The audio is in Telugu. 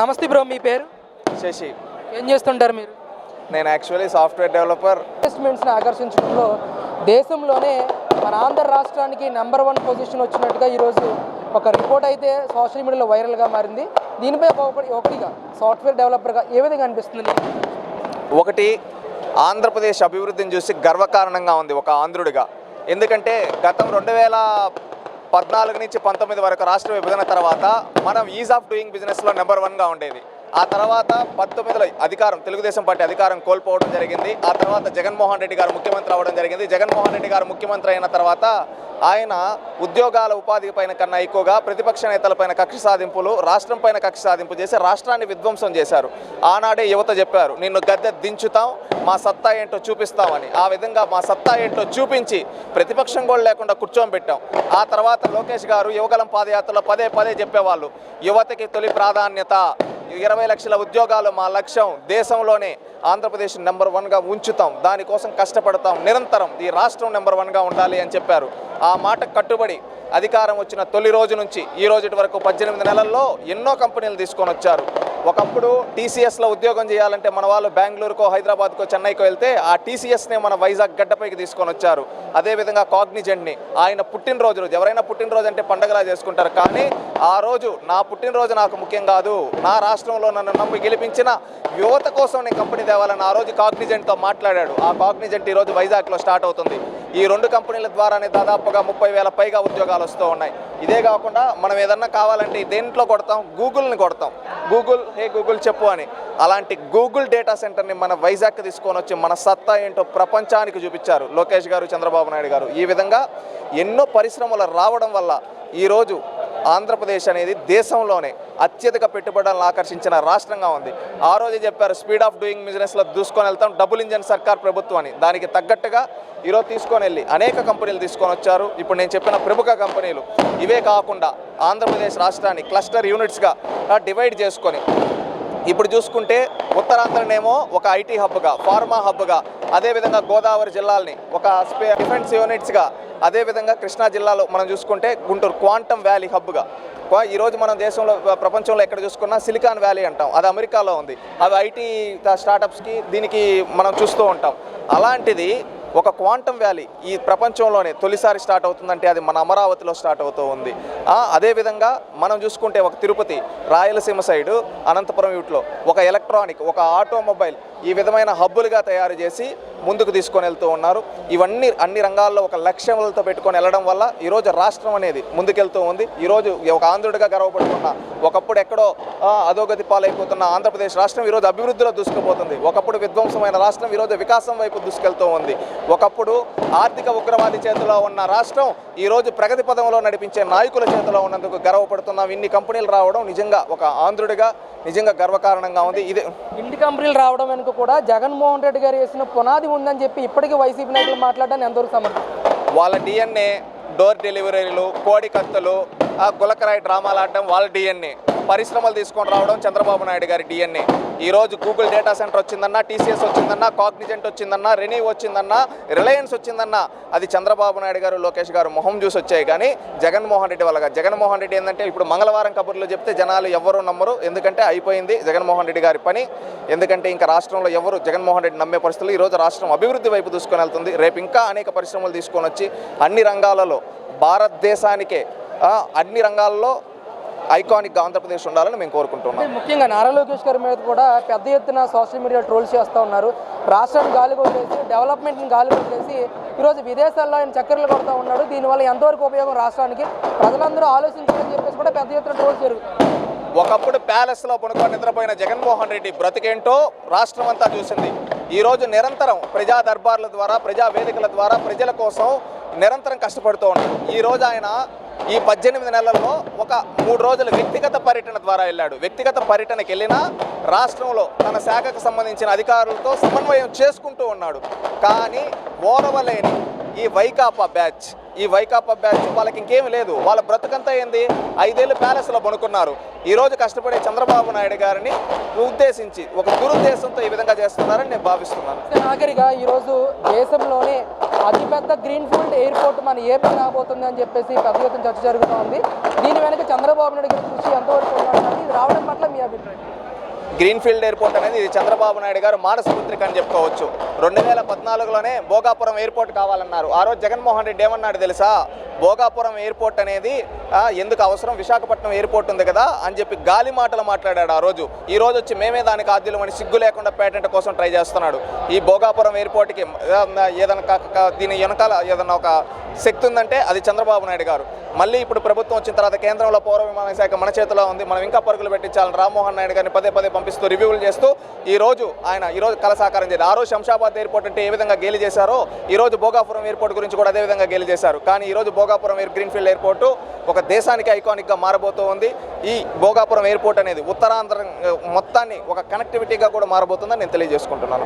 నమస్తే బ్రో, మీ పేరు? శశి. ఏం చేస్తుంటారు మీరు? నేను యాక్చువల్లీ సాఫ్ట్వేర్ డెవలపర్. ఇన్వెస్ట్మెంట్స్ని ఆకర్షించడంలో దేశంలోనే మన ఆంధ్ర రాష్ట్రానికి నెంబర్ 1 పొజిషన్ వచ్చినట్టుగా ఈరోజు ఒక రిపోర్ట్ అయితే సోషల్ మీడియాలో వైరల్గా మారింది. దీనిపై ఒకటిగా సాఫ్ట్వేర్ డెవలపర్గా ఏ విధంగా అనిపిస్తుంది? ఒకటి, ఆంధ్రప్రదేశ్ అభివృద్ధిని చూసి గర్వకారణంగా ఉంది ఒక ఆంధ్రుడిగా. ఎందుకంటే గతం 2014 నుంచి 19 వరకు రాష్ట్ర విభజన తర్వాత మనం ఈజ్ ఆఫ్ డూయింగ్ బిజినెస్లో నెంబర్ 1గా ఉండేది. ఆ తర్వాత 19లో తెలుగుదేశం పార్టీ అధికారం కోల్పోవడం జరిగింది. ఆ తర్వాత జగన్మోహన్ రెడ్డి గారు ముఖ్యమంత్రి అవ్వడం జరిగింది. జగన్మోహన్ రెడ్డి గారు ముఖ్యమంత్రి అయిన తర్వాత ఆయన ఉద్యోగాల ఉపాధి పైన కన్నా ఎక్కువగా ప్రతిపక్ష నేతలపైన కక్ష సాధింపులు, రాష్ట్రం పైన కక్ష సాధింపు చేసి రాష్ట్రాన్ని విధ్వంసం చేశారు. ఆనాడే యువత చెప్పారు, నిన్ను గద్దె దించుతాం, మా సత్తా ఏంటో చూపిస్తామని. ఆ విధంగా మా సత్తా ఏంటో చూపించి ప్రతిపక్షం కూడా లేకుండా కూర్చోబెట్టాం. ఆ తర్వాత లోకేష్ గారు యువగలం పాదయాత్రలో పదే చెప్పేవాళ్ళు, యువతకి తొలి ప్రాధాన్యత, 20 లక్షల ఉద్యోగాలు మా లక్ష్యం, దేశంలోనే ఆంధ్రప్రదేశ్ నెంబర్ 1గా ఉంచుతాం, దానికోసం కష్టపడతాం, నిరంతరం ఈ రాష్ట్రం నెంబర్ 1గా ఉండాలి అని చెప్పారు. ఆ మాట కట్టుబడి అధికారం వచ్చిన తొలి రోజు నుంచి ఈ రోజు వరకు 18 నెలల్లో ఎన్నో కంపెనీలు తీసుకొని వచ్చారు. ఒకప్పుడు టీసీఎస్లో ఉద్యోగం చేయాలంటే మన వాళ్ళు బెంగళూరుకో, హైదరాబాద్కో, చెన్నైకో వెళ్తే ఆ టీసీఎస్నే మన వైజాగ్ గడ్డపైకి తీసుకొని వచ్చారు. అదేవిధంగా కాగ్నిజెంట్ని ఆయన పుట్టినరోజు రోజు, ఎవరైనా పుట్టినరోజు అంటే పండగలా చేసుకుంటారు, కానీ ఆ రోజు నా పుట్టినరోజు నాకు ముఖ్యం కాదు, నా రాష్ట్రంలో నన్ను నమ్మి గెలిపించిన యువత కోసం నేను కంపెనీ తేవాలని ఆ రోజు కాగ్నిజెంట్తో మాట్లాడాడు. ఆ కాగ్నిజెంట్ ఈరోజు వైజాగ్లో స్టార్ట్ అవుతుంది. ఈ 2 కంపెనీల ద్వారానే దాదాపుగా 30,000 పైగా ఉద్యోగాలు వస్తూ ఉన్నాయి. ఇదే కాకుండా మనం ఏదన్నా కావాలంటే దేంట్లో కొడతాం, గూగుల్ని కొడతాం, గూగుల్ చెప్పు అని. అలాంటి గూగుల్ డేటా సెంటర్ని మన వైజాగ్కి తీసుకొని వచ్చి మన సత్తా ఏంటో ప్రపంచానికి చూపించారు లోకేష్ గారు, చంద్రబాబు నాయుడు గారు. ఈ విధంగా ఎన్నో పరిశ్రమలు రావడం వల్ల ఈరోజు ఆంధ్రప్రదేశ్ అనేది దేశంలోనే అత్యధిక పెట్టుబడులను ఆకర్షించిన రాష్ట్రంగా ఉంది. ఆ రోజు చెప్పారు, స్పీడ్ ఆఫ్ డూయింగ్ బిజినెస్లో దూసుకొని వెళ్తాం, డబుల్ ఇంజన్ సర్కార్ ప్రభుత్వం అని. దానికి తగ్గట్టుగా ఈరోజు తీసుకొని వెళ్ళి అనేక కంపెనీలు తీసుకొని వచ్చారు. ఇప్పుడు నేను చెప్పిన ప్రముఖ కంపెనీలు ఇవే కాకుండా ఆంధ్రప్రదేశ్ రాష్ట్రాన్ని క్లస్టర్ యూనిట్స్గా డివైడ్ చేసుకొని ఇప్పుడు చూసుకుంటే ఉత్తరాంధ్రనేమో ఒక ఐటీ హబ్గా, ఫార్మా హబ్గా, అదేవిధంగా గోదావరి జిల్లాల్ని ఒక డిఫెన్స్ యూనిట్స్గా, అదేవిధంగా కృష్ణా జిల్లాలో మనం చూసుకుంటే గుంటూరు క్వాంటమ్ వ్యాలీ హబ్గా. ఈరోజు మనం దేశంలో, ప్రపంచంలో ఎక్కడ చూసుకున్నా సిలికాన్ వ్యాలీ అంటాం, అది అమెరికాలో ఉంది. అవి ఐటీ స్టార్టప్స్కి దీనికి మనం చూస్తూ ఉంటాం. అలాంటిది ఒక క్వాంటమ్ వ్యాలీ ఈ ప్రపంచంలోనే తొలిసారి స్టార్ట్ అవుతుందంటే అది మన అమరావతిలో స్టార్ట్ అవుతూ ఉంది. అదేవిధంగా మనం చూసుకుంటే ఒక తిరుపతి, రాయలసీమ సైడు, అనంతపురం వీటిలో ఒక ఎలక్ట్రానిక్, ఒక ఆటోమొబైల్, ఈ విధమైన హబ్బులుగా తయారు చేసి ముందుకు తీసుకొని వెళ్తూ ఉన్నారు. ఇవన్నీ అన్ని రంగాల్లో ఒక లక్ష్యాలతో పెట్టుకొని వెళ్ళడం వల్ల ఈరోజు రాష్ట్రం అనేది ముందుకెళ్తూ ఉంది. ఈరోజు ఒక ఆంధ్రుడిగా గర్వపడుతున్న, ఒకప్పుడు ఎక్కడో అధోగతి పాలైపోతున్న ఆంధ్రప్రదేశ్ రాష్ట్రం ఈరోజు అభివృద్ధిలో దూసుకుపోతుంది. ఒకప్పుడు విధ్వంసమైన రాష్ట్రం ఈరోజు వికాసం వైపు దూసుకెళ్తూ ఉంది. ఒకప్పుడు ఆర్థిక ఉగ్రవాది చేతిలో ఉన్న రాష్ట్రం ఈరోజు ప్రగతి పదంలో నడిపించే నాయకుల చేతిలో ఉన్నందుకు గర్వపడుతున్నాం. ఇన్ని కంపెనీలు రావడం నిజంగా ఒక ఆంధ్రుడిగా నిజంగా గర్వకారణంగా ఉంది. ఇన్ని కంపెనీలు రావడం వెనుక కూడా జగన్మోహన్ రెడ్డి గారు వేసిన పునాది ఉందని చెప్పి ఇప్పటికీ వైసీపీ నాయకులు మాట్లాడడానికి ఎంతవరకు సమర్థం? వాళ్ళ డిఎన్ఏ, డోర్ డెలివరీలు, కోడి కత్తులు, గులకరాయి డ్రామాలు ఆడడం వాళ్ళ డిఎన్ఏ, పరిశ్రమలు తీసుకొని రావడం చంద్రబాబు నాయుడు గారి డిఎన్ఏ. ఈరోజు గూగుల్ డేటా సెంటర్ వచ్చిందన్నా, టీసీఎస్ వచ్చిందన్నా, కాగ్నిజెంట్ వచ్చిందన్నా, రెనీ వచ్చిందన్నా, రిలయన్స్ వచ్చిందన్నా అది చంద్రబాబు నాయుడు గారు, లోకేష్ గారు మొహం చూసి వచ్చాయి. కానీ జగన్మోహన్ రెడ్డి వల్ల, జగన్మోహన్ రెడ్డి ఏంటంటే ఇప్పుడు మంగళవారం కబుర్లు చెప్తే జనాలు ఎవరు నమ్మరు. ఎందుకంటే అయిపోయింది జగన్మోహన్ రెడ్డి గారి పని. ఎందుకంటే ఇంకా రాష్ట్రంలో ఎవరు జగన్మోహన్ రెడ్డి నమ్మే పరిస్థితులు. ఈరోజు రాష్ట్రం అభివృద్ధి వైపు దూసుకొని వెళ్తుంది. రేపు ఇంకా అనేక పరిశ్రమలు తీసుకొని వచ్చి అన్ని రంగాలలో భారతదేశానికే అన్ని రంగాల్లో ఐకానిక్గా ఆంధ్రప్రదేశ్ ఉండాలని మేము కోరుకుంటున్నాం. ముఖ్యంగా నారా లోకేష్ గారి మీద కూడా పెద్ద ఎత్తున సోషల్ మీడియా ట్రోల్స్ చేస్తూ ఉన్నారు. రాష్ట్రాన్ని గాలి కొట్టేసి, డెవలప్మెంట్ని గాలి కొట్టేసి ఈరోజు విదేశాల్లో ఆయన చక్కర్లు కొడుతూ ఉన్నాడు. దీనివల్ల ఎంతవరకు ఉపయోగం రాష్ట్రానికి, ప్రజలందరూ ఆలోచించాలని చెప్పేసి కూడా పెద్ద ఎత్తున ట్రోల్స్ జరుగుతుంది. ఒకప్పుడు ప్యాలెస్లో పనుకొని నిద్రపోయిన జగన్మోహన్ రెడ్డి బ్రతికేంటో రాష్ట్రం అంతా చూసింది. ఈరోజు నిరంతరం ప్రజా దర్బార్ల ద్వారా, ప్రజా వేదికల ద్వారా ప్రజల కోసం నిరంతరం కష్టపడుతూ ఉన్నాడు. ఈరోజు ఆయన ఈ 18 నెలల్లో ఒక 3 రోజుల వ్యక్తిగత పర్యటన ద్వారా వెళ్ళాడు. వ్యక్తిగత పర్యటనకి వెళ్ళినా రాష్ట్రంలో తన శాఖకు సంబంధించిన అధికారులతో సమన్వయం చేసుకుంటూ ఉన్నాడు. కానీ ఓరవలేని ఈ వైకాపా బ్యాచ్, ఈ వైకాపా బ్యాచ్ వాళ్ళకి ఇంకేమీ లేదు. వాళ్ళ బ్రతుకంతా ఏంది, 5 ఏళ్ళు ప్యాలెస్లో పనుకున్నారు. ఈరోజు కష్టపడే చంద్రబాబు నాయుడు గారిని ఉద్దేశించి ఒక దురుద్దేశంతో ఈ విధంగా చేస్తున్నారని నేను భావిస్తున్నాను. ఆఖరిగా ఈరోజు దేశంలోనే అతిపెద్ద గ్రీన్ఫీల్డ్ ఎయిర్పోర్ట్ మన ఏపీ రాబోతుంది అని చెప్పేసి పెద్ద ఎత్తున చర్చ జరుగుతూ ఉంది. దీని వెనక చంద్రబాబు నాయుడు గారి కృషి ఎంతవరకు ఉండాలి, ఇది రావడం పట్ల మీ అభిప్రాయం? గ్రీన్ఫీల్డ్ ఎయిర్పోర్ట్ అనేది ఇది చంద్రబాబు నాయుడు గారు మానసపుత్రిక అని చెప్పుకోవచ్చు. 2014లోనే భోగాపురం ఎయిర్పోర్ట్ కావాలన్నారు. ఆ రోజు జగన్మోహన్ రెడ్డి ఏమన్నాడు తెలుసా, భోగాపురం ఎయిర్పోర్ట్ అనేది ఎందుకు అవసరం, విశాఖపట్నం ఎయిర్పోర్ట్ ఉంది కదా అని చెప్పి గాలి మాటలు మాట్లాడాడు ఆ రోజు. ఈ రోజు వచ్చి మేమే దానికి ఆద్యులం అని సిగ్గు లేకుండా పేటెంట్ కోసం ట్రై చేస్తున్నాడు. ఈ భోగాపురం ఎయిర్పోర్ట్కి ఏదైనా దీని వెనకాల ఏదైనా ఒక శక్తి ఉందంటే అది చంద్రబాబు నాయుడు గారు. మళ్ళీ ఇప్పుడు ప్రభుత్వం వచ్చిన తర్వాత కేంద్రంలో పౌర విమాన శాఖ మన చేతిలో ఉంది. మనం ఇంకా పరుగులు పెట్టించాలని రామ్మోహన్ నాయుడు గారిని పదే పదే పంపిస్తూ రివ్యూలు చేస్తూ ఈరోజు కళ సాకారం చేయాలి. ఆ రోజు శంషాబాద్ ఎయిర్పోర్ట్ అంటే ఏ విధంగా గేలి చేశారో ఈరోజు భోగాపురం ఎయిర్పోర్ట్ గురించి కూడా అదే విధంగా గేలి చేశారు. కానీ ఈరోజు భోగాపురం గ్రీన్ఫీల్డ్ ఎయిర్పోర్టు ఒక దేశానికి ఐకానిక్గా మారబోతూ ఉంది. ఈ భోగాపురం ఎయిర్పోర్ట్ అనేది ఉత్తరాంధ్ర మొత్తాన్ని ఒక కనెక్టివిటీగా కూడా మారబోతుందని నేను తెలియజేసుకుంటున్నాను.